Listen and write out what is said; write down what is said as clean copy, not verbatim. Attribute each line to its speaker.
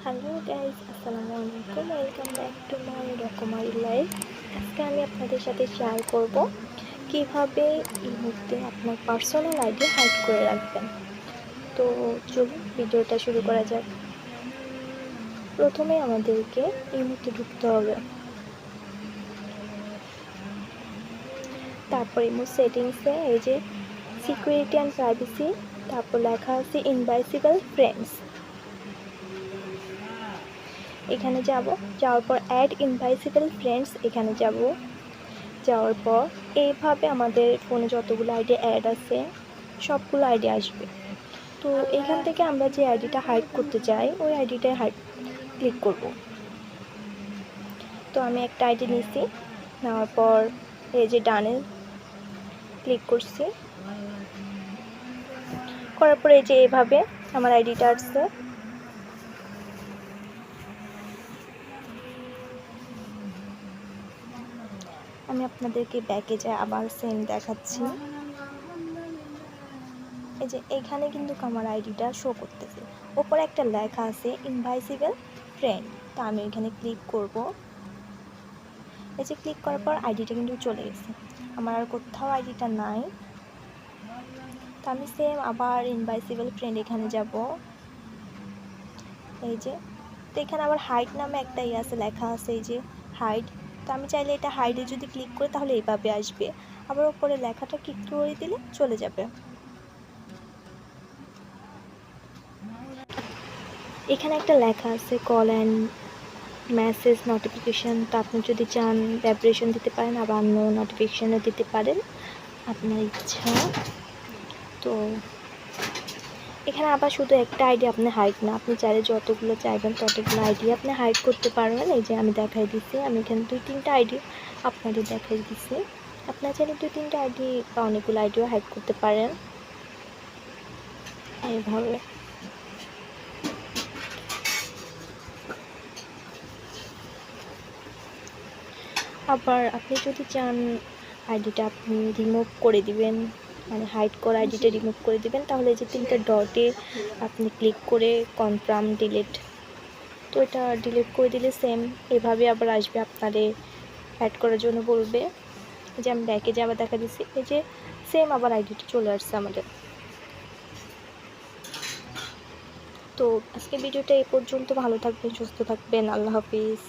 Speaker 1: Hello guys, আসসালামু আলাইকুম। Welcome back to my রকমারি লাইফ। আজকে আমি আপনাদের সাথে শেয়ার করব কিভাবে এই মুহূর্তে আপনার পার্সোনাল আইডি হাইড করে রাখবেন। তো চলুন ভিডিওটা শুরু করা যাক। প্রথমে আমাদেরকে এই মুহূর্তে ঢুকতে হবে, তারপর ইমো সেটিংসে এই যে সিকিউরিটি অ্যান্ড প্রাইভেসি, তারপর লেখা আছে ইনভাইসিবল ফ্রেন্ডস, এখানে যাওয়ার পর অ্যাড ইনভাইসিবল ফ্রেন্ডস এখানে যাওয়ার পর এইভাবে আমাদের ফোনে যতগুলো আইডি অ্যাড আছে সবগুলো আইডি আসবে। তো এখান থেকে আমরা যে আইডিটা হাইড করতে চাই ওই আইডিটায় ক্লিক করব। তো আমি একটা আইডি নিয়েছি, নেওয়ার পর এই যে ডানে ক্লিক করছি, করার পর এই যে এইভাবে আমার আইডিটা আসছে। আমি আপনাদেরকে ব্যাকে যাই আবার সেম দেখাচ্ছি। এই যে এখানে কিন্তু আমার আইডিটা শো করতেছে, ওপরে একটা লেখা আছে ইনভাইসিবল ফ্রেন্ড। তো আমি এখানে ক্লিক করব। এই যে ক্লিক করার পর আইডিটা কিন্তু চলে গেছে, আমার আর কোথাও আইডিটা নাই। তো আমি সেম আবার ইনভাইসিবল ফ্রেন্ড এখানে যাব। এই যে তো এখানে আবার হাইড নামে একটা আছে, লেখা আছে এই যে হাইড। তো আমি চাইলে এটা হাইডে যদি ক্লিক করি তাহলে এইভাবে আসবে, আবার ওপরে লেখাটা ক্লিক করে দিলে চলে যাবে। এখানে একটা লেখা আছে কল অ্যান্ড মেসেজ নোটিফিকেশান। তো আপনি যদি চান ভাইব্রেশন দিতে পারেন, আবার অন্য নোটিফিকেশানও দিতে পারেন, আপনার ইচ্ছা। তো এখানে আবার শুধু একটা আইডি আপনি হাইড না, আপনি চাইলে যতগুলো চাইবেন ততগুলো আইডি আপনি হাইড করতে পারবেন। এই যে আমি দেখাই দিচ্ছি, আমি এখানে 2-3টা আইডি আপনাদের দেখাই দিচ্ছি। আপনার চাইলে 2-3টা আইডি বা অনেকগুলো আইডিও হাইড করতে পারেন এইভাবে। আবার আপনি যদি চান আইডিটা আপনি রিমুভ করে দিবেন, মানে হাইড করা আইডিটা রিমুভ করে দিবেন, তাহলে এই যে 3টা ডটে আপনি ক্লিক করে কনফার্ম ডিলিট, তো এটা ডিলিট করে দিলে সেম এভাবে আবার আসবে, আপনারে অ্যাড করার জন্য বলবে। এই যে আমি ব্যাকে যে আবার দেখা দিচ্ছি, এই যে সেম আবার আইডিটা চলে আসছে আমাদের। তো আজকে ভিডিওটা এই পর্যন্ত। ভালো থাকবেন, সুস্থ থাকবেন, আল্লাহ হাফিজ।